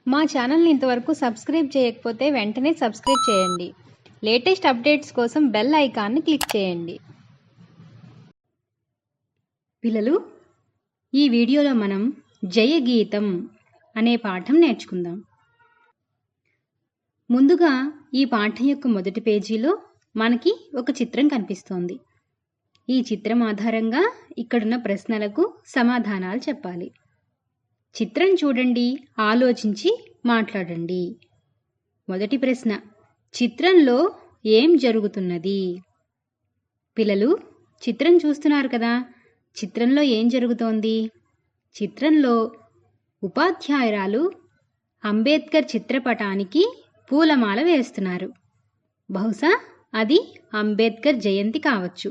మా ఛానల్ని ఇంతవరకు సబ్స్క్రైబ్ చేయకపోతే వెంటనే సబ్స్క్రైబ్ చేయండి. లేటెస్ట్ అప్డేట్స్ కోసం బెల్ ఐకాన్ని క్లిక్ చేయండి. పిల్లలు, ఈ వీడియోలో మనం జయగీతం అనే పాఠం నేర్చుకుందాం. ముందుగా ఈ పాఠం యొక్క మొదటి పేజీలో మనకి ఒక చిత్రం కనిపిస్తోంది. ఈ చిత్రం ఆధారంగా ఇక్కడున్న ప్రశ్నలకు సమాధానాలు చెప్పాలి. చిత్రం చూడండి, ఆలోచించి మాట్లాడండి. మొదటి ప్రశ్న, చిత్రంలో ఏం జరుగుతున్నది? పిల్లలు, చిత్రం చూస్తున్నారు కదా, చిత్రంలో ఏం జరుగుతోంది? చిత్రంలో ఉపాధ్యాయురాలు అంబేద్కర్ చిత్రపటానికి పూలమాల వేస్తున్నారు. బహుశా అది అంబేద్కర్ జయంతి కావచ్చు.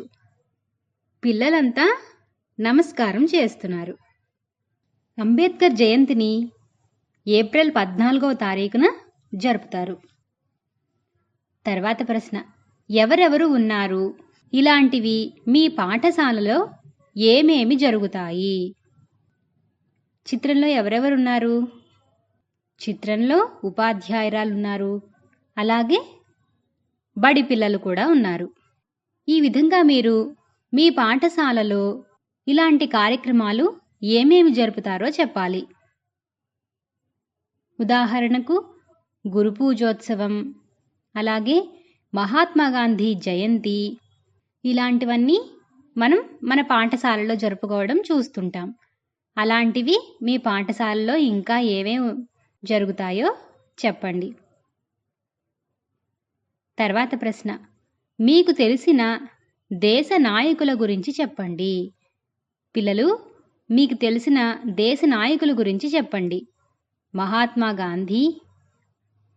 పిల్లలంతా నమస్కారం చేస్తున్నారు. అంబేద్కర్ జయంతిని ఏప్రిల్ 14వ తారీఖున జరుపుతారు. తర్వాత ప్రశ్న, ఎవరెవరు ఉన్నారు? ఇలాంటివి మీ పాఠశాలలో ఏమేమి జరుగుతాయి? చిత్రంలో ఎవరెవరున్నారు? చిత్రంలో ఉపాధ్యాయురాలు ఉన్నారు, అలాగే బడి పిల్లలు కూడా ఉన్నారు. ఈ విధంగా మీరు మీ పాఠశాలలో ఇలాంటి కార్యక్రమాలు ఏమేమి జరుపుతారో చెప్పాలి. ఉదాహరణకు గురు పూజోత్సవం, అలాగే మహాత్మా గాంధీ జయంతి, ఇలాంటివన్నీ మనం మన పాఠశాలలో జరుపుకోవడం చూస్తుంటాం. అలాంటివి మీ పాఠశాలలో ఇంకా ఏమేమి జరుగుతాయో చెప్పండి. తర్వాత ప్రశ్న, మీకు తెలిసిన దేశ నాయకుల గురించి చెప్పండి. పిల్లలు, మీకు తెలిసిన దేశ నాయకుల గురించి చెప్పండి. మహాత్మా గాంధీ,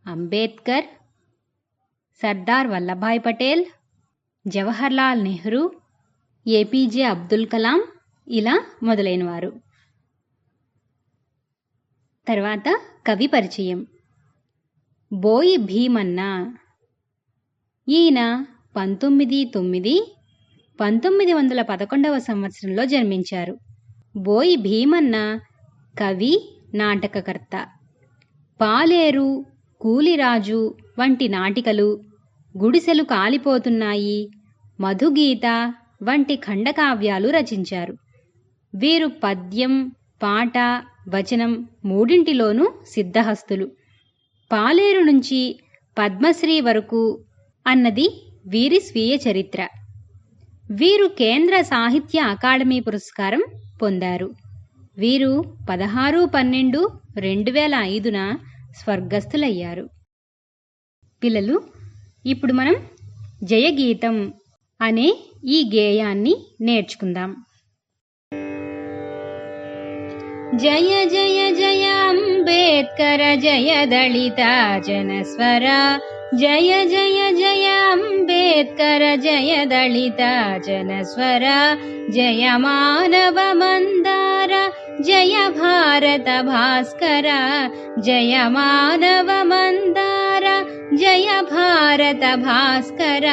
అంబేద్కర్, సర్దార్ వల్లభాయ్ పటేల్, జవహర్లాల్ నెహ్రూ, ఏపీజే అబ్దుల్ కలాం, ఇలా మొదలైనవారు. తర్వాత కవి పరిచయం. బోయి భీమన్న. ఈయన 1911 సంవత్సరంలో జన్మించారు. బోయి భీమన్న కవి, నాటకకర్త. పాలేరు, కూలిరాజు వంటి నాటికలు, గుడిసెలు కాలిపోతున్నాయి, మధుగీత వంటి ఖండకావ్యాలు రచించారు. వీరు పద్యం, పాట, వచనం మూడింటిలోనూ సిద్ధహస్తులు. పాలేరు నుంచి పద్మశ్రీ వరకు అన్నది వీరి స్వీయ చరిత్ర. వీరు కేంద్ర సాహిత్య అకాడమీ పురస్కారం పొందారు. వీరు 16/12/2005న స్వర్గస్థులయ్యారు. పిల్లలు, ఇప్పుడు మనం జయగీతం అనే ఈ గేయాన్ని నేర్చుకుందాం. జయ జయ జయ అంబేద్కర జయ దళిత జనస్వర, జయ జయ జయ అంబేద్కర జయ దళిత జనస్వర, జయ మానవ మందార జయ భారత భాస్కర, జయ మానవ మందార జయ భారత భాస్కర,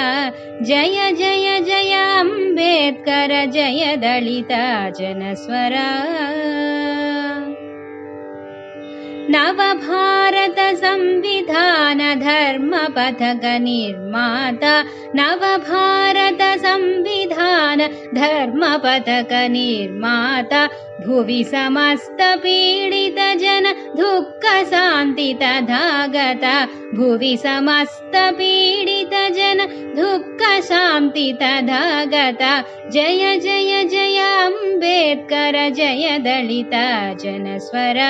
జయ జయ జయ అంబేద్కర జయ దళిత జనస్వర. నవభారత సంవిధాన ధర్మ పథక నిర్మాత, నవభారత సంవిధాన ధర్మ పథక నిర్మాత, భువి సమస్త పీడిత జన దుఃఖ శాంతి తథాగత, భువి సమస్త పీడిత జన దుఃఖ శాంతి తథాగత, జయ జయ జయ అంబేద్కర జయ దళిత జనస్వర,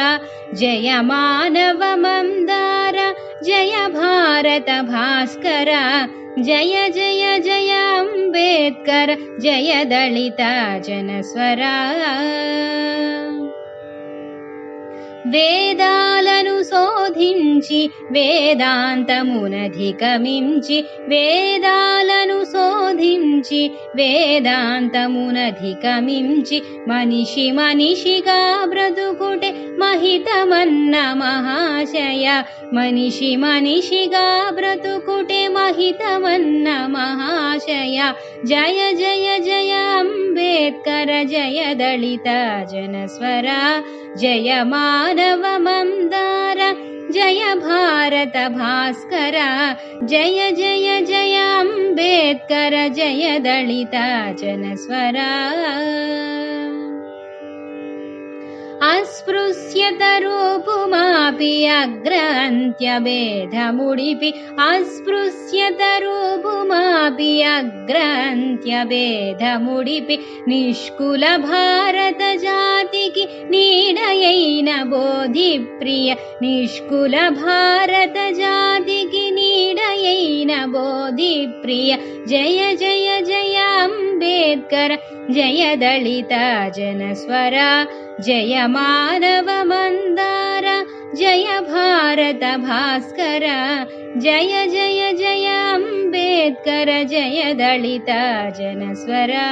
జయ మానవ మందార జయ భారత భాస్కర, జయ జయ జయ అంబేద్కర జయ దళిత జనస్వర. వేదాలను శోధించి వేదాంతమునధిగమించి, వేదాలను శోధించి వేదాంతమునధిగమించి, మనిషి మనిషిగా బ్రతుకుటే మహితమన్న మహాశయ, మనిషి మనిషిగా బ్రతుకుటే మహితమన్న మహాశయ, జయ జయ జయ అంబేద్కర జయ దళిత జనస్వర, జయ మానవ మందార జయ భారత భాస్కర జయ జయ జయ అంబేద్కర జయ దళిత జనస్వరా అస్పృశ్యతరూపుమాపి అగ్రాంత్యభేదముడిపి అస్పృశ్యతరూపుమాపి అగ్రాంత్యభేదముడిపి నిష్కుల భారత జాతికి నీడయైన బోధిప్రియ నిష్కుల భారత జాతికి నీడయైన బోధిప్రియ జయ జయ జయ అంబేద్కర జయ దళిత జనస్వరా జయ మానవ మందార జయ భారత భాస్కర జయ జయ జయ అంబేద్కర జయ దళిత జనస్వరా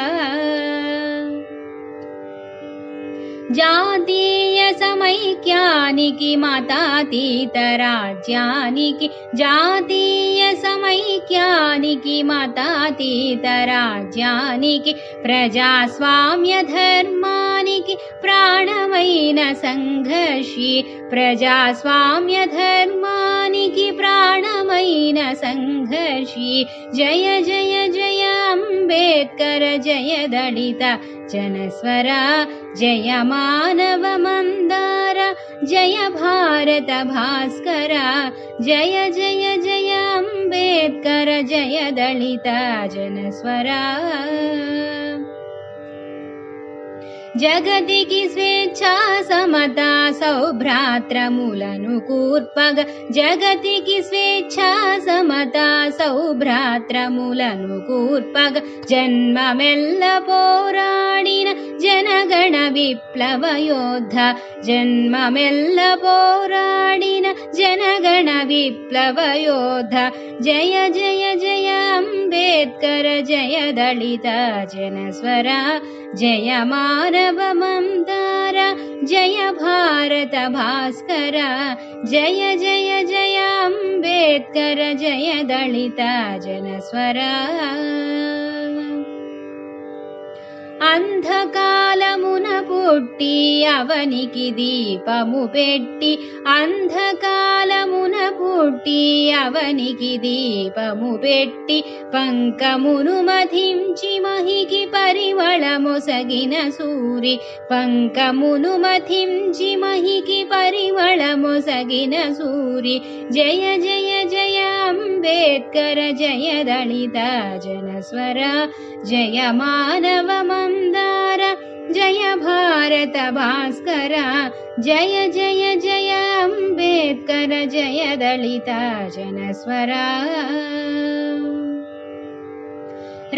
జాతీయ సమైక్యానికి మతాతీత రాజ్యానికి జాతీయ సమైక్యానికి మతాతీత రాజ్యానికి ప్రజాస్వామ్య ధర్మానికి ప్రాణమైన సంఘర్షి ప్రజాస్వామ్య ధర్మానికి ప్రాణమైన సంఘర్షి జయ జయ జయ అంబేద్కర జయ దళిత జనస్వరా జయ మానవ మందార జయ భారత భాస్కర జయ జయ జయ అంబేద్కర జయ దళిత జనస్వరా జగతికి స్వేచ్ఛా సమతా సౌభ్రాత్రములను కూర్పగ జగతికి స్వేచ్ఛా సమతా సౌభ్రాత్రములను కూర్పగ జన్మమెల్ల పోరాడిన జనగణ విప్లవ యోధ జన్మమెల్ల పోరాడిన జనగణ విప్లవ యోధ జయ జయ జయ అంబేద్కర జయ దళిత జనస్వరా జయ మానవ మందార జయ భారత భాస్కర జయ జయ జయ అంబేద్కర జయ దళిత జనస్వరా అంధకాలమున పుట్టి అవనికి దీపము పెట్టి అంధకాలమున పుట్టి అవనికి దీపము పెట్టి పంకమును మధించి మహికి పరిమళమొసగిన సూరి పంకమును మధించి మహికి పరిమళమొసగిన సూరి జయ జయ జయ అంబేద్కర జయ దళిత జనస్వరా జయ మానవ మందార జయ భారత భాస్కర జయ జయ జయ అంబేద్కర జయ దళిత జనస్వరా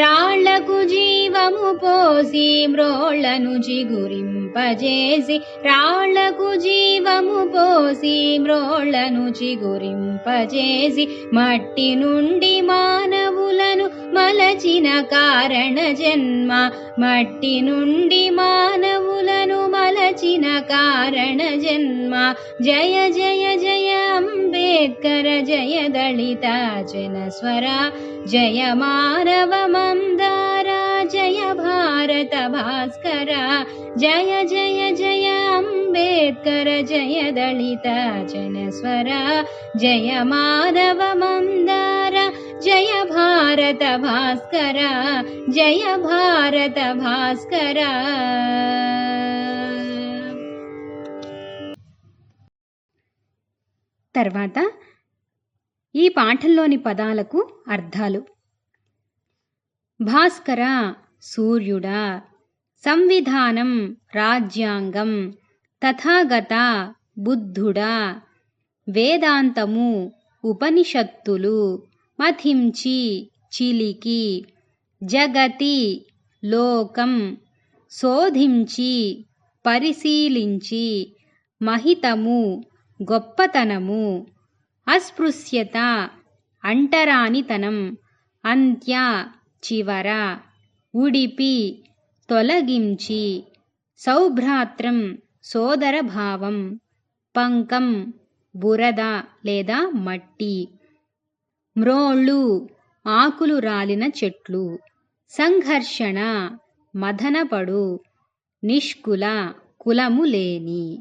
రాళ్లకు జీవము పోసి మ్రోళ్లను చిగురింపజేసి రాళ్లకు జీవము పోసి మ్రోళ్లను చిగురింపజేసి మట్టి నుండి మానవులను మలచిన కారణ జన్మ మట్టి నుండి మానవులను మలచిన కారణ జన్మ జయ జయ జయ అంబేద్కర జయ దళిత జనస్వరా జయ మానవ మందార జయ భారత భాస్కర జయ జయ జయ అంబేద్కర జయ దళిత జనస్వరా జయ మానవ మందార జయ భారత భాస్కర జయ భారత భాస్కర తర్వాత ఈ పాఠంలోని పదాలకు అర్థాలు. భాస్కర సూర్యుడా, సంవిధానం రాజ్యాంగం, తథాగత బుద్ధుడా, వేదాంతము ఉపనిషత్తులు, మథించి చిలికి, జగతి లోకం, శోధించి పరిశీలించి, మహితము గొప్పతనము, అస్పృశ్యత అంటరానితనం, అంత్య చివర, ఉడిపి తొలగించి, సౌభ్రాత్రం సోదరభావం, పంకం బురద లేదా మట్టి, మ్రోళ్ళు ఆకులు రాలిన చెట్లు, సంఘర్షణ మదనపడు, నిష్కుల కులము లేని.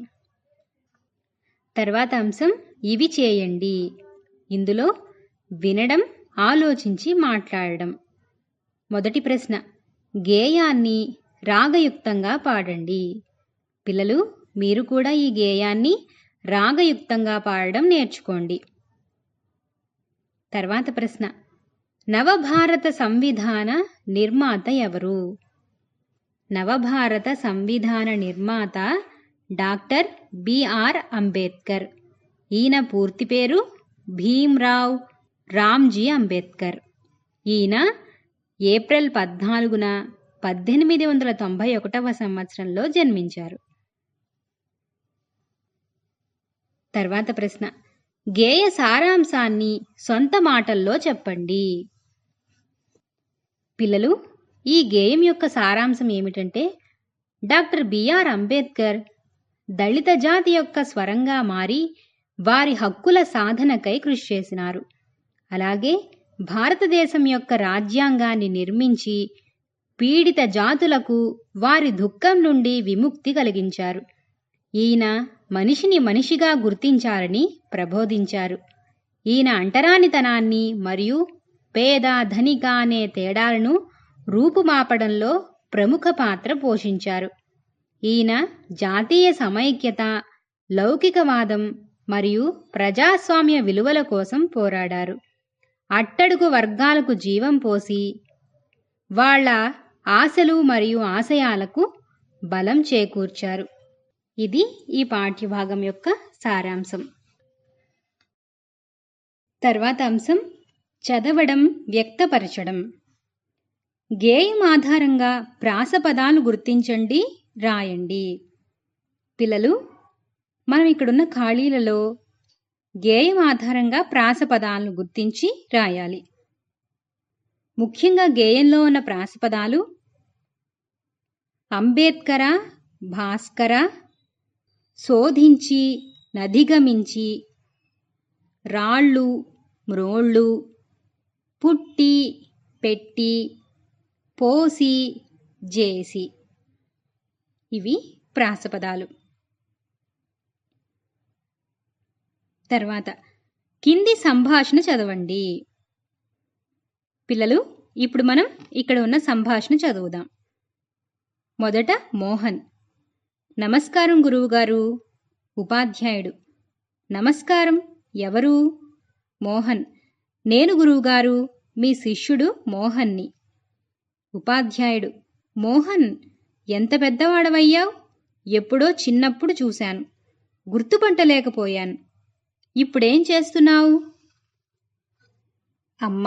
తర్వాత అంశం ఇవి చేయండి. ఇందులో వినడం, ఆలోచించి మాట్లాడడం. మొదటి ప్రశ్న, గేయాన్ని రాగయుక్తంగా పాడండి. పిల్లలు, మీరు కూడా ఈ గేయాన్ని రాగయుక్తంగా పాడడం నేర్చుకోండి. తర్వాత ప్రశ్న, నవభారత సంవిధాన నిర్మాత ఎవరు? నవభారత సంవిధాన నిర్మాత డాక్టర్ బిఆర్ అంబేద్కర్. ఈయన పూర్తి పేరు భీమ్రావ్ రామ్జీ అంబేద్కర్. ఈయన ఏప్రిల్ 14న 1891 సంవత్సరంలో జన్మించారు. తర్వాత ప్రశ్న, గేయ సారాంశాన్ని సొంత మాటల్లో చెప్పండి. పిల్లలు, ఈ గేయం యొక్క సారాంశం ఏమిటంటే, డాక్టర్ బిఆర్ అంబేద్కర్ దళిత జాతి యొక్క స్వరంగా మారి వారి హక్కుల సాధనకై కృషి చేసినారు. అలాగే భారతదేశం యొక్క రాజ్యాంగాన్ని నిర్మించి పీడిత జాతులకు వారి దుఃఖం నుండి విముక్తి కలిగించారు. ఈయన మనిషిని మనిషిగా గుర్తించారని ప్రబోధించారు. ఈయన అంటరానితనాన్ని మరియు పేద ధనిక అనే తేడాలను రూపుమాపడంలో ప్రముఖ పాత్ర పోషించారు. ఈయన జాతీయ సమైక్యత, లౌకికవాదం మరియు ప్రజాస్వామ్య విలువల కోసం పోరాడారు. అట్టడుగు వర్గాలకు జీవం పోసి వాళ్ళ ఆశలు మరియు ఆశయాలకు బలం చేకూర్చారు. ఇది ఈ పాఠ్యభాగం యొక్క సారాంశం. తర్వాత అంశం, చదవడం, వ్యక్తపరచడం. గేయం ఆధారంగా ప్రాసపదాలు గుర్తించండి, రాయండి. పిల్లలు, మనం ఇక్కడున్న ఖాళీలలో గేయం ఆధారంగా ప్రాసపదాలను గుర్తించి రాయాలి. ముఖ్యంగా గేయంలో ఉన్న ప్రాసపదాలు అంబేద్కర, భాస్కర, శోధించి, నధిగమించి, రాళ్ళు, మ్రోళ్ళు, పుట్టి, పెట్టి, పోసి, జేసి. ఇవి ప్రాసపదాలు. తర్వాత కింది సంభాషణ చదవండి. పిల్లలు, ఇప్పుడు మనం ఇక్కడ ఉన్న సంభాషణ చదువుదాం. మొదట మోహన్, నమస్కారం గురువుగారు. ఉపాధ్యాయుడు, నమస్కారం, ఎవరు? మోహన్, నేను గురువుగారు, మీ శిష్యుడు మోహన్ని. ఉపాధ్యాయుడు, మోహన్, ఎంత పెద్దవాడవయ్యావు? ఎప్పుడో చిన్నప్పుడు చూశాను, గుర్తుపట్టలేకపోయాను. ఇప్పుడేం చేస్తున్నావు? అమ్మ,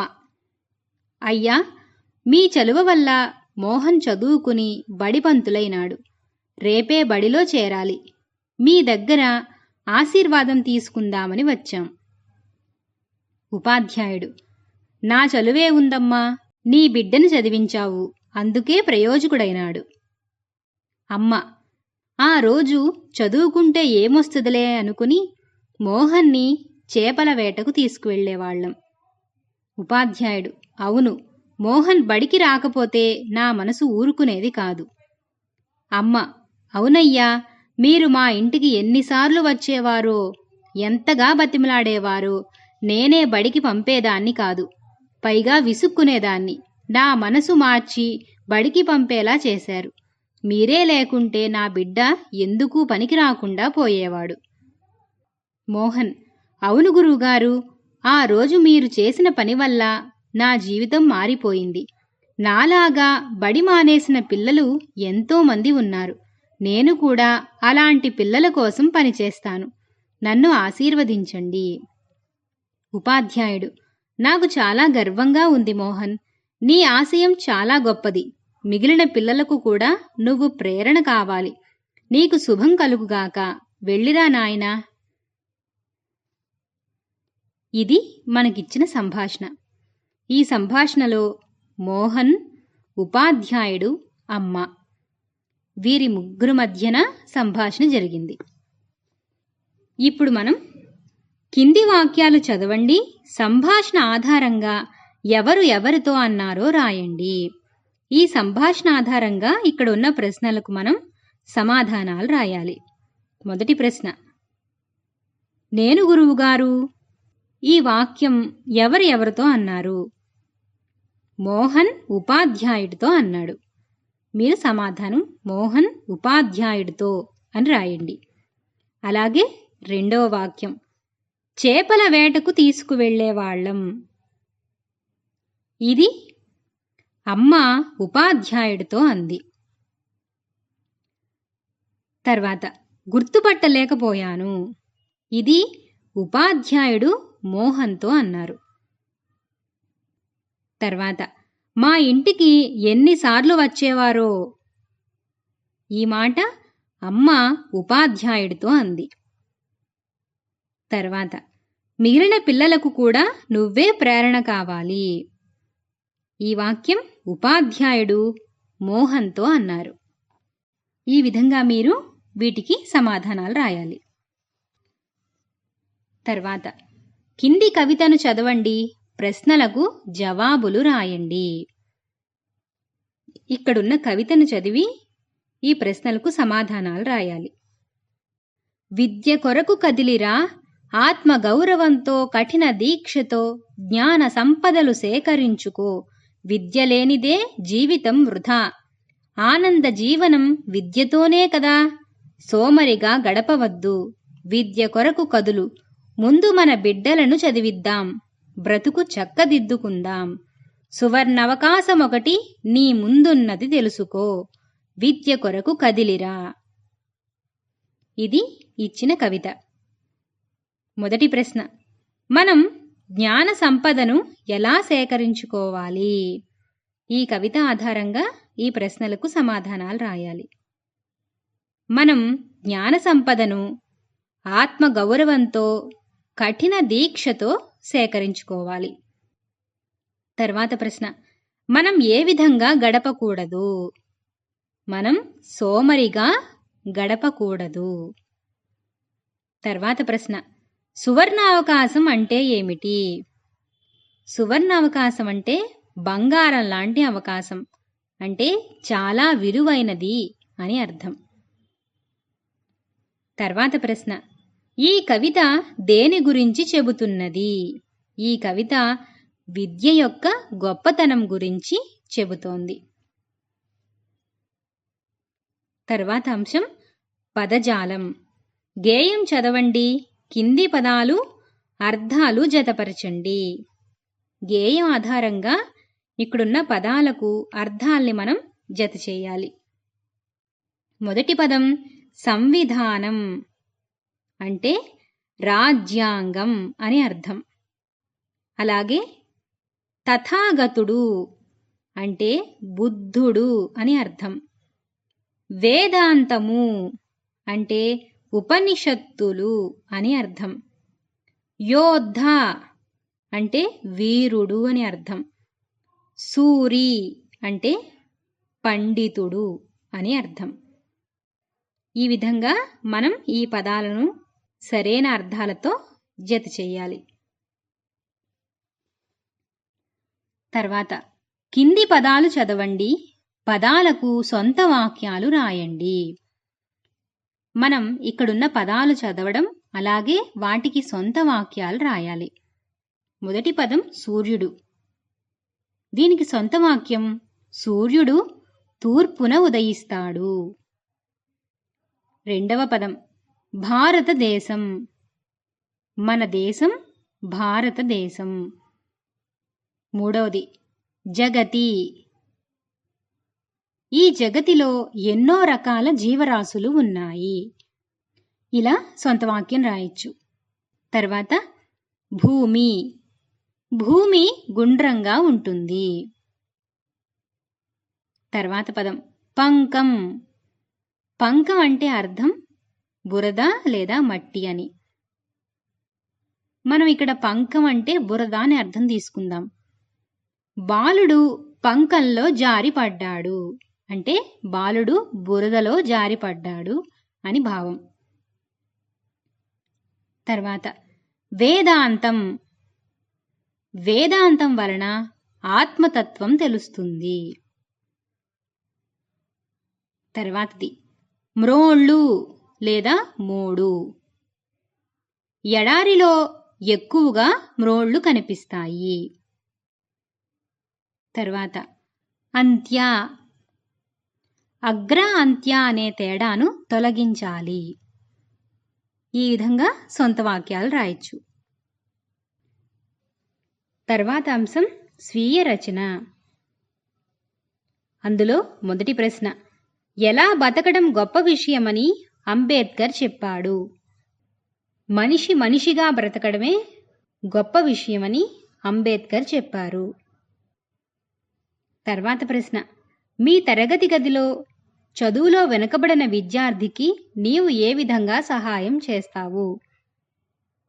అయ్యా, మీ చలువ వల్ల మోహన్ చదువుకుని బడిపంతులైనాడు. రేపే బడిలో చేరాలి. మీ దగ్గర ఆశీర్వాదం తీసుకుందామని వచ్చాం. ఉపాధ్యాయుడు, నా చలువే ఉందమ్మా, నీ బిడ్డను చదివించావు, అందుకే ప్రయోజకుడైనాడు. అమ్మ, ఆ రోజు చదువుకుంటే ఏమొస్తుందిలే అనుకుని మోహన్ని చేపల వేటకు తీసుకువెళ్లేవాళ్లం. ఉపాధ్యాయుడు, అవును, మోహన్ బడికి రాకపోతే నా మనసు ఊరుకునేది కాదు. అమ్మ, అవునయ్యా, మీరు మా ఇంటికి ఎన్నిసార్లు వచ్చేవారో, ఎంతగా బతిమలాడేవారో. నేనే బడికి పంపేదాన్ని కాదు, పైగా విసుక్కునేదాన్ని. నా మనసు మార్చి బడికి పంపేలా చేశారు. మీరే లేకుంటే నా బిడ్డ ఎందుకు పనికి రాకుండా పోయేవాడు. మోహన్, అవును గురువుగారు, ఆ రోజు మీరు చేసిన పని వల్ల నా జీవితం మారిపోయింది. నాలాగా బడి మానేసిన పిల్లలు ఎంతోమంది ఉన్నారు. నేను కూడా అలాంటి పిల్లల కోసం పనిచేస్తాను. నన్ను ఆశీర్వదించండి. ఉపాధ్యాయుడు, నాకు చాలా గర్వంగా ఉంది మోహన్. నీ ఆశయం చాలా గొప్పది. మిగిలిన పిల్లలకు కూడా నువ్వు ప్రేరణ కావాలి. నీకు శుభం కలుగుగాక. వెళ్ళిరా నాయనా. ఇది మనకిచ్చిన సంభాషణ. ఈ సంభాషణలో మోహన్, ఉపాధ్యాయుడు, అమ్మ, వీరి ముగ్గురు మధ్యన సంభాషణ జరిగింది. ఇప్పుడు మనం కింది వాక్యాలు చదవండి, సంభాషణ ఆధారంగా ఎవరు ఎవరితో అన్నారో రాయండి. ఈ సంభాషణ ఆధారంగా ఇక్కడ ఉన్న ప్రశ్నలకు మనం సమాధానాలు రాయాలి. మొదటి ప్రశ్న, నేను గురువుగారు. ఈ వాక్యం ఎవరితో అన్నారు? మోహన్ ఉపాధ్యాయుడితో అన్నాడు. మీరు సమాధానం మోహన్ ఉపాధ్యాయుడితో అని రాయండి. అలాగే రెండవ వాక్యం, చేపల వేటకు తీసుకువెళ్ళేవాళ్ళం. ఇది అమ్మ ఉపాధ్యాయుడితో అంది. తర్వాత గుర్తుపట్టలేకపోయాను. ఇది ఉపాధ్యాయుడు మోహన్తో అన్నారు. తర్వాత మా ఇంటికి ఎన్నిసార్లు వచ్చేవారో. ఈ మాట అమ్మ ఉపాధ్యాయుడితో అంది. తర్వాత మిగిలిన పిల్లలకు కూడా నువ్వే ప్రేరణ కావాలి. ఈ వాక్యం ఉపాధ్యాయుడు మోహన్తో అన్నారు. ఈ విధంగా మీరు వీటికి సమాధానాలు రాయాలి. తర్వాత కింది కవితను చదవండి, ప్రశ్నలకు జవాబులు రాయండి. ఇక్కడున్న కవితను చదివి ఈ ప్రశ్నలకు సమాధానాలు రాయాలి. విద్య కొరకు కదిలిరా, ఆత్మ గౌరవంతో కఠిన దీక్షతో జ్ఞాన సంపదలు సేకరించుకో. విద్య లేనిదే జీవితం వృధా, ఆనంద జీవనం విద్యతోనే కదా. సోమరిగా గడపవద్దు, విద్య కొరకు కదులు. ముందు మన బిడ్డలను చదివిద్దాం, బ్రతుకు చక్కదిద్దుకుందాం. సువర్ణవకాశమొకటి నీ ముందున్నది తెలుసుకో. విద్య కొరకు కదిలిరా. ఇది ఇచ్చిన కవిత. మొదటి ప్రశ్న, మనం జ్ఞాన సంపదను ఎలా సేకరించుకోవాలి? ఈ కవిత ఆధారంగా ఈ ప్రశ్నలకు సమాధానాలు రాయాలి. మనం జ్ఞాన సంపదను ఆత్మ గౌరవంతో కఠిన దీక్షతో సేకరించుకోవాలి. తర్వాత ప్రశ్న, మనం ఏ విధంగా గడపకూడదు? మనం సోమరిగా గడపకూడదు. తర్వాత ప్రశ్న, సువర్ణావకాశం అంటే ఏమిటి? సువర్ణావకాశం అంటే బంగారం లాంటి అవకాశం, అంటే చాలా విలువైనది అని అర్థం. తర్వాత ప్రశ్న, ఈ కవిత దేని గురించి చెబుతున్నది? ఈ కవిత విద్య యొక్క గొప్పతనం గురించి చెబుతోంది. తర్వాత అంశం పదజాలం. గేయం చదవండి, కింది పదాలు అర్థాలు జతపరచండి. గేయం ఆధారంగా ఇక్కడున్న పదాలకు అర్థాల్ని మనం జత చేయాలి. మొదటి పదం సంవిధానం, అంటే రాజ్యాంగం అని అర్థం. అలాగే తథాగతుడు అంటే బుద్ధుడు అని అర్థం. వేదాంతము అంటే ఉపనిషత్తులు అని అర్థం. యోద్ధ అంటే వీరుడు అని అర్థం. సూరి అంటే పండితుడు అని అర్థం. ఈ విధంగా మనం ఈ పదాలను సరైన అర్థాలతో జత చేయాలి. తర్వాత కింది పదాలు చదవండి, పదాలకు సొంత వాక్యాలు రాయండి. మనం ఇక్కడున్న పదాలు చదవడం, అలాగే వాటికి సొంత వాక్యాలు రాయాలి. మొదటి పదం సూర్యుడు. దీనికి సొంత వాక్యం, సూర్యుడు తూర్పున ఉదయిస్తాడు. రెండవ పదం భారతదేశం. మన దేశం భారతదేశం. మూడవది జగతి. ఈ జగతిలో ఎన్నో రకాల జీవరాశులు ఉన్నాయి. ఇలా సొంత వాక్యం రాయొచ్చు. తర్వాత భూమి. భూమి గుండ్రంగా ఉంటుంది. తర్వాత పదం పంకం. పంకం అంటే అర్థం బురద లేదా మట్టి అని. మనం ఇక్కడ పంకం అంటే బురద అని అర్థం తీసుకుందాం. బాలుడు పంకంలో జారి పడ్డాడు అంటే బాలుడు బురదలో జారి పడ్డాడు అని భావం. తర్వాత వేదాంతం. వేదాంతం వలన ఆత్మతత్వం తెలుస్తుంది. తర్వాతది మ్రోళ్ళు లేదా మోడు. ఎడారిలో ఎక్కువగా మ్రోళ్లు కనిపిస్తాయి. తర్వాత అంత్య. అగ్ర అంత్య అనే తేడాను తొలగించాలి. ఈ విధంగా సొంత వాక్యాలు రాయొచ్చు. తర్వాత అంశం స్వీయ రచన. అందులో మొదటి ప్రశ్న, ఎలా బతకడం గొప్ప విషయమని అంబేద్కర్ చెప్పాడు? మనిషి మనిషిగా బ్రతకడమే గొప్ప విషయమని అంబేద్కర్ చెప్పారు. తర్వాత ప్రశ్న, మీ తరగతి గదిలో చదువులో వెనుకబడిన విద్యార్థికి నీవు ఏ విధంగా సహాయం చేస్తావు?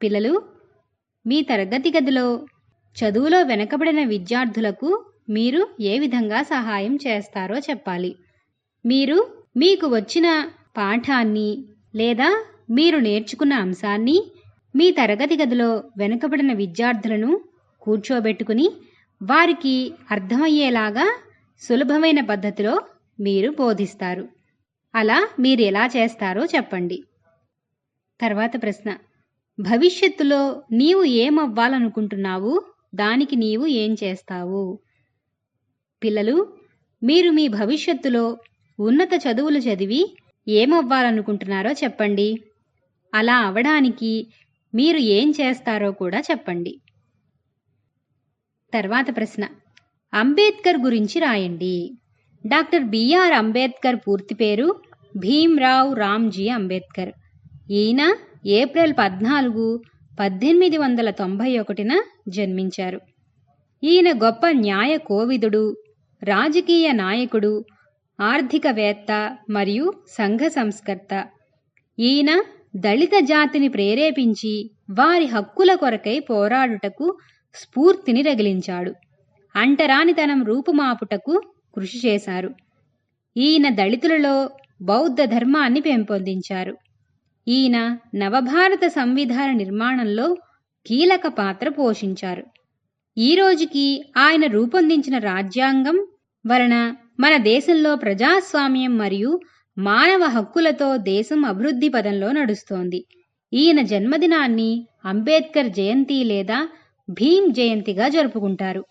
పిల్లలు, మీ తరగతి గదిలో చదువులో వెనుకబడిన విద్యార్థులకు మీరు ఏ విధంగా సహాయం చేస్తారో చెప్పాలి. మీరు మీకు వచ్చిన పాఠాన్ని లేదా మీరు నేర్చుకున్న అంశాన్ని మీ తరగతి గదిలో వెనుకబడిన విద్యార్థులను కూర్చోబెట్టుకుని వారికి అర్థమయ్యేలాగా సులభమైన పద్ధతిలో మీరు బోధిస్తారు. అలా మీరు ఎలా చేస్తారో చెప్పండి. తర్వాత ప్రశ్న, భవిష్యత్తులో నీవు ఏమవ్వాలనుకుంటున్నావు? దానికి నీవు ఏం చేస్తావు? పిల్లలు, మీరు మీ భవిష్యత్తులో ఉన్నత చదువులు చదివి ఏమవ్వాలనుకుంటున్నారో చెప్పండి. అలా అవడానికి మీరు ఏం చేస్తారో కూడా చెప్పండి. తర్వాత ప్రశ్న, అంబేద్కర్ గురించి రాయండి. డాక్టర్ బిఆర్ అంబేద్కర్ పూర్తి పేరు భీమ్రావ్ రామ్జీ అంబేద్కర్. ఈయన ఏప్రిల్ 14, 1891న జన్మించారు. ఈయన గొప్ప న్యాయ కోవిదుడు, రాజకీయ నాయకుడు, ఆర్థికవేత్త మరియు సంఘ సంస్కర్త. ఈయన దళిత జాతిని ప్రేరేపించి వారి హక్కుల కొరకై పోరాడుటకు స్ఫూర్తిని రగిలించాడు. అంటరానితనం రూపుమాపుటకు కృషి చేశారు. ఈయన దళితులలో బౌద్ధ ధర్మాన్ని పెంపొందించారు. ఈయన నవభారత సంవిధాన నిర్మాణంలో కీలక పాత్ర పోషించారు. ఈ రోజుకి ఆయన రూపొందించిన రాజ్యాంగం వలన మన దేశంలో ప్రజాస్వామ్యం మరియు మానవ హక్కులతో దేశం అభివృద్ధి పదంలో నడుస్తోంది. ఈయన జన్మదినాన్ని అంబేద్కర్ జయంతి లేదా భీమ్ జయంతిగా జరుపుకుంటారు.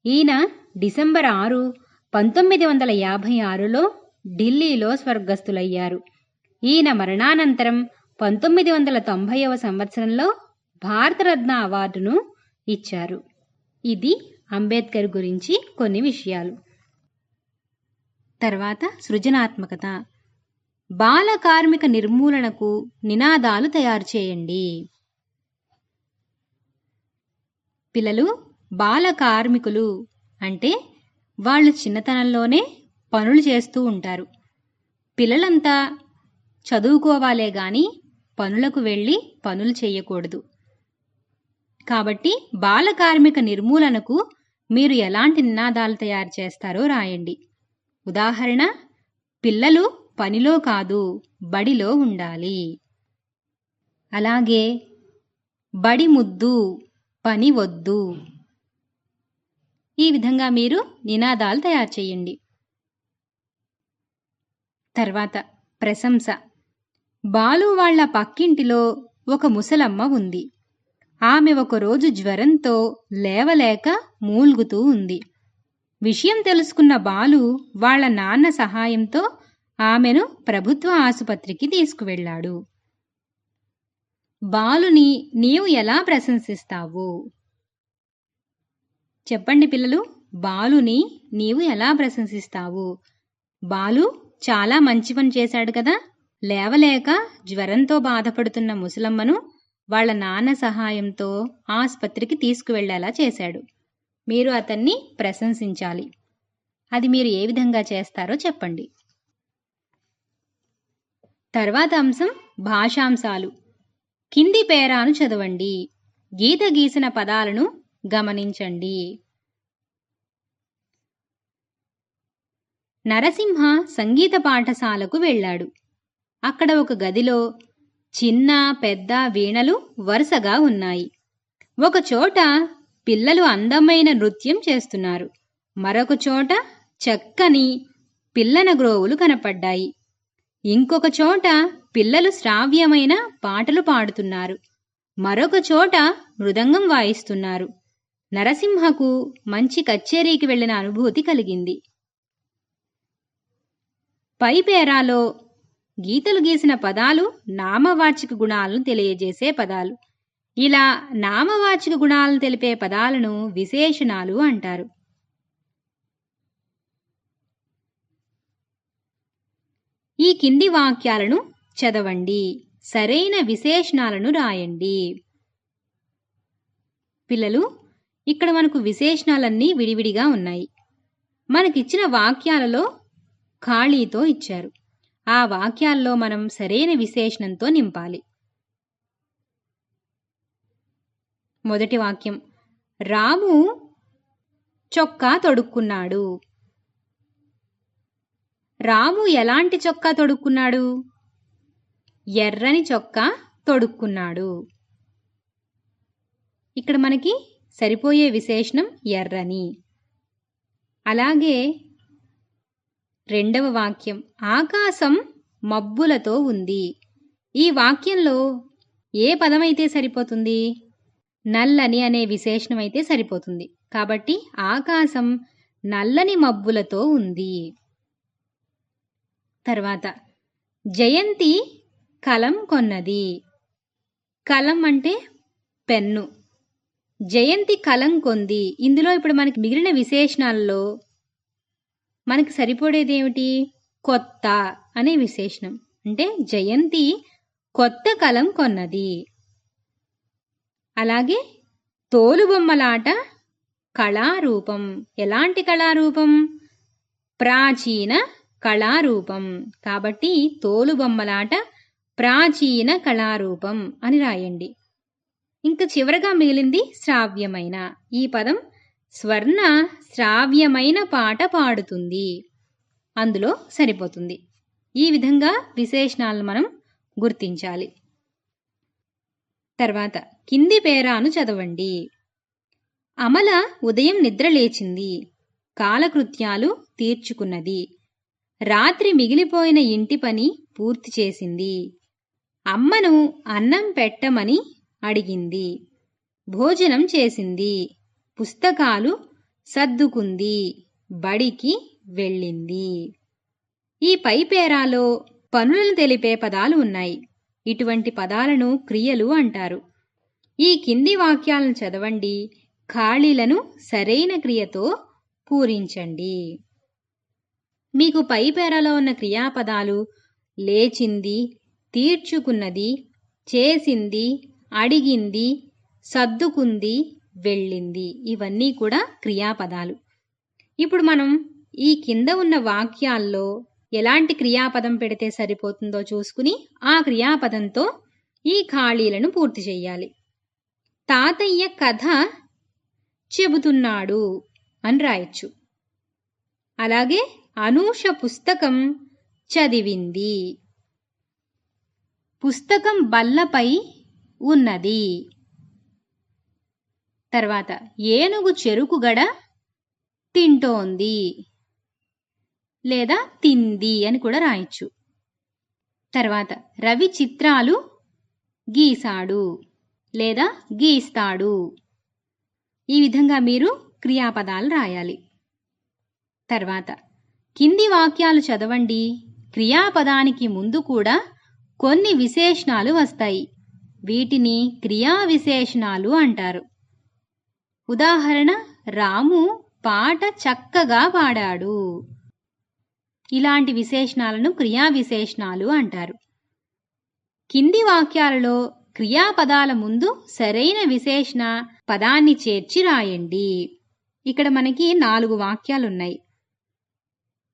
ఈయన డిసెంబర్ 6, 1956లో ఢిల్లీలో స్వర్గస్థులయ్యారు. ఈయన మరణానంతరం 1990వ సంవత్సరంలో భారతరత్న అవార్డును ఇచ్చారు. ఇది అంబేద్కర్ గురించి కొన్ని విషయాలు. తర్వాత సృజనాత్మకత. బాల కార్మిక నిర్మూలనకు నినాదాలు తయారు చేయండి. పిల్లలు, బాల కార్మికులు అంటే వాళ్ళు చిన్నతనంలోనే పనులు చేస్తూ ఉంటారు. పిల్లలంతా చదువుకోవాలే గాని పనులకు వెళ్ళి పనులు చేయకూడదు. కాబట్టి బాల కార్మిక నిర్మూలనకు మీరు ఎలాంటి నినాదాలు తయారు చేస్తారో రాయండి. ఉదాహరణ, పిల్లలు పనిలో కాదు బడిలో ఉండాలి. అలాగే బడి ముద్దు పని వద్దు. ఈ విధంగా మీరు నినాదాలు తయారు చేయండి. తర్వాత ప్రశంస. బాలు వాళ్ళ పక్కింటిలో ఒక ముసలమ్మ ఉంది. ఆమె ఒకరోజు జ్వరంతో లేవలేక మూల్గుతూ ఉంది. విషయం తెలుసుకున్న బాలు వాళ్ళ నాన్న సహాయంతో ఆమెను ప్రభుత్వ ఆసుపత్రికి తీసుకువెళ్ళాడు. బాలుని నీవు ఎలా ప్రశంసిస్తావు? చెప్పండి పిల్లలు, బాలుని నీవు ఎలా ప్రశంసిస్తావు? బాలు చాలా మంచి పని చేశాడు కదా. లేవలేక జ్వరంతో బాధపడుతున్న ముసలమ్మను వాళ్ళ నాన్న సహాయంతో ఆసుపత్రికి తీసుకువెళ్ళేలా చేశాడు. మీరు అతన్ని ప్రశంసించాలి. అది మీరు ఏ విధంగా చేస్తారో చెప్పండి. తర్వాత అంశం భాషాంశాలు. కింది పేరాను చదవండి. గీత గీసిన పదాలను గమనించండి. నరసింహ సంగీత పాఠశాలకు వెళ్ళాడు. అక్కడ ఒక గదిలో చిన్న పెద్ద వీణలు వరుసగా ఉన్నాయి. ఒక చోట పిల్లలు అందమైన నృత్యం చేస్తున్నారు. మరొక చోట చక్కని పిల్లన గ్రోవులు కనపడ్డాయి. ఇంకొక చోట పిల్లలు శ్రావ్యమైన పాటలు పాడుతున్నారు. మరొక చోట మృదంగం వాయిస్తున్నారు. నరసింహకు మంచి కచ్చేరీకి వెళ్ళిన అనుభూతి కలిగింది. పై పేరాలో గీతలు గీసిన పదాలు నామవాచక గుణాలను తెలియజేసే పదాలు. ఇలా నామవాచక గుణాలను తెలిపే పదాలను విశేషణాలు అంటారు. ఈ కింది వాక్యాలను చదవండి. సరైన విశేషణాలను రాయండి. పిల్లలు, ఇక్కడ మనకు విశేషణాలన్నీ విడివిడిగా ఉన్నాయి. మనకిచ్చిన వాక్యాలలో ఖాళీతో ఇచ్చారు. ఆ వాక్యాల్లో మనం సరైన విశేషణంతో నింపాలి. మొదటి వాక్యం, రాము చొక్కా తొడుక్కున్నాడు. రాము ఎలాంటి చొక్కా తొడుక్కున్నాడు? ఎర్రని చొక్కా తొడుక్కున్నాడు. ఇక్కడ మనకి సరిపోయే విశేషణం ఎర్రని. అలాగే రెండవ వాక్యం, ఆకాశం మబ్బులతో ఉంది. ఈ వాక్యంలో ఏ పదమైతే సరిపోతుంది? నల్లని అనే విశేషణం అయితే సరిపోతుంది. కాబట్టి ఆకాశం నల్లని మబ్బులతో ఉంది. తర్వాత, జయంతి కలం కొన్నది. కలం అంటే పెన్ను. జయంతి కలం కొంది. ఇందులో ఇప్పుడు మనకి మిగిలిన విశేషణాల్లో మనకి సరిపడేది ఏమిటి? కొత్త అనే విశేషణం. అంటే జయంతి కొత్త కలం కొన్నది. అలాగే తోలుబొమ్మలాట కళారూపం. ఎలాంటి కళారూపం? ప్రాచీన కళారూపం. కాబట్టి తోలుబొమ్మలాట ప్రాచీన కళారూపం అని రాయండి. ఇంకా చివరగా మిగిలింది శ్రావ్యమైన. ఈ పదం స్వర్ణ శ్రావ్యమైన పాట పాడుతుంది. అందులో సరిపోతుంది. ఈ విధంగా విశేషణాలను మనం గుర్తించాలి. తర్వాత కింది పేరాను చదవండి. అమల ఉదయం నిద్ర లేచింది. కాలకృత్యాలు తీర్చుకున్నది. రాత్రి మిగిలిపోయిన ఇంటి పని పూర్తి చేసింది. అమ్మను అన్నం పెట్టమని అడిగింది. భోజనం చేసింది. పుస్తకాలు సర్దుకుంది. బడికి వెళ్ళింది. ఈ పై పేరాలో పనులను తెలిపే పదాలు ఉన్నాయి. ఇటువంటి పదాలను క్రియలు అంటారు. ఈ కింది వాక్యాలను చదవండి. ఖాళీలను సరైన క్రియతో పూరించండి. మీకు పై పేరాలో ఉన్న క్రియాపదాలు లేచింది, తీర్చుకున్నది, చేసింది, అడిగింది, సర్దుకుంది, వెళ్ళింది. ఇవన్నీ కూడా క్రియాపదాలు. ఇప్పుడు మనం ఈ కింద ఉన్న వాక్యాల్లో ఎలాంటి క్రియాపదం పెడితే సరిపోతుందో చూసుకుని ఆ క్రియాపదంతో ఈ ఖాళీలను పూర్తి చేయాలి. తాతయ్య కథ చెబుతున్నాడు అని రాయొచ్చు. అలాగే అనూష పుస్తకం చదివింది. పుస్తకం బల్లపై ఉన్నది. తర్వాత ఏనుగు చెరుకుగడ తింటోంది లేదా తింది అని కూడా రాయొచ్చు. తర్వాత రవి చిత్రాలు గీసాడు లేదా గీస్తాడు. ఈ విధంగా మీరు క్రియాపదాలు రాయాలి. తర్వాత కింది వాక్యాలు చదవండి. క్రియాపదానికి ముందు కూడా కొన్ని విశేషణాలు వస్తాయి. వీటిని క్రియా విశేషణాలు అంటారు. ఉదాహరణ, రాము పాట చక్కగా పాడాడు. ఇలాంటి విశేషణాలను క్రియా విశేషణాలు అంటారు. కింది వాక్యాలలో క్రియాపదాల ముందు సరైన విశేషణ పదాన్ని చేర్చి రాయండి. ఇక్కడ మనకి 4 వాక్యాలున్నాయి.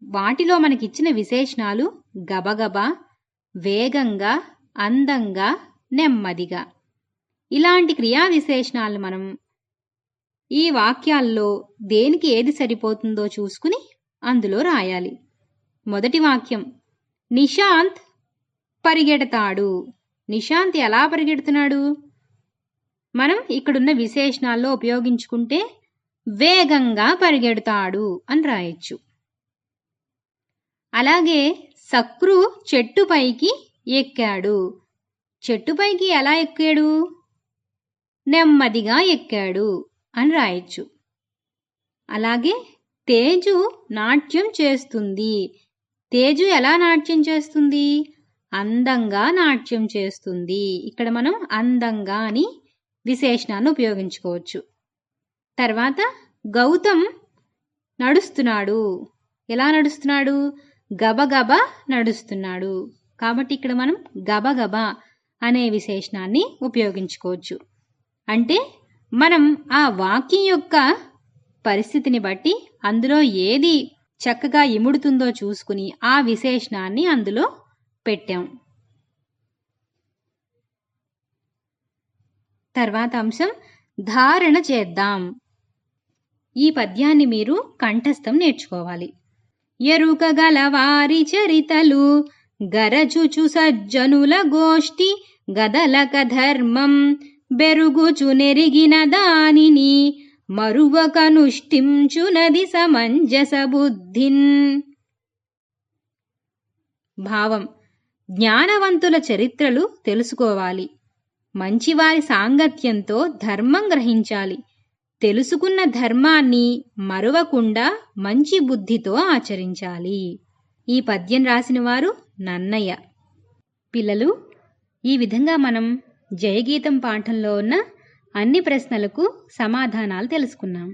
వాటిలో మనకిచ్చిన విశేషణాలు గబగబా, వేగంగా, అందంగా, నెమ్మదిగా. ఇలాంటి క్రియా విశేషణాలను మనం ఈ వాక్యాల్లో దేనికి ఏది సరిపోతుందో చూసుకుని అందులో రాయాలి. మొదటి వాక్యం, నిశాంత్ పరిగెడతాడు. నిశాంత్ ఎలా పరిగెడుతున్నాడు? మనం ఇక్కడున్న విశేషణాల్లో ఉపయోగించుకుంటే వేగంగా పరిగెడతాడు అని రాయొచ్చు. అలాగే సక్రు చెట్టుపైకి ఎక్కాడు. చెట్టుపైకి ఎలా ఎక్కాడు? నెమ్మదిగా ఎక్కాడు అని రాయొచ్చు. అలాగే తేజు నాట్యం చేస్తుంది. తేజు ఎలా నాట్యం చేస్తుంది? అందంగా నాట్యం చేస్తుంది. ఇక్కడ మనం అందంగా అని విశేషణాన్ని ఉపయోగించుకోవచ్చు. తర్వాత గౌతమ్ నడుస్తున్నాడు. ఎలా నడుస్తున్నాడు? గబగబా నడుస్తున్నాడు. కాబట్టి ఇక్కడ మనం గబగబా అనే విశేషణాన్ని ఉపయోగించుకోవచ్చు. అంటే మనం ఆ వాక్యం యొక్క పరిస్థితిని బట్టి అందులో ఏది చక్కగా ఇముడుతుందో చూసుకుని ఆ విశేషణాన్ని అందులో పెట్టాం. తర్వాత అంశం ధారణ చేద్దాం. ఈ పద్యాన్ని మీరు కంఠస్థం నేర్చుకోవాలి. ఎరుకగల వారి చరితలు గరచుచు సజ్జనుల గోష్ఠి గదలక ధర్మం బెరుగుచు నెరిగిన దానిని మరువకనుష్ఠించునది సమంజస బుద్ధిన్. భావం: జ్ఞానవంతుల చరిత్రలు తెలుసుకోవాలి. మంచివారి సాంగత్యంతో ధర్మం గ్రహించాలి. తెలుసుకున్న ధర్మాన్ని మరువకుండా మంచి బుద్ధితో ఆచరించాలి. ఈ పద్యం రాసిన వారు నన్నయ్య. పిల్లలు, ఈ విధంగా మనం జయగీతం పాఠంలో ఉన్న అన్ని ప్రశ్నలకు సమాధానాలు తెలుసుకున్నాం.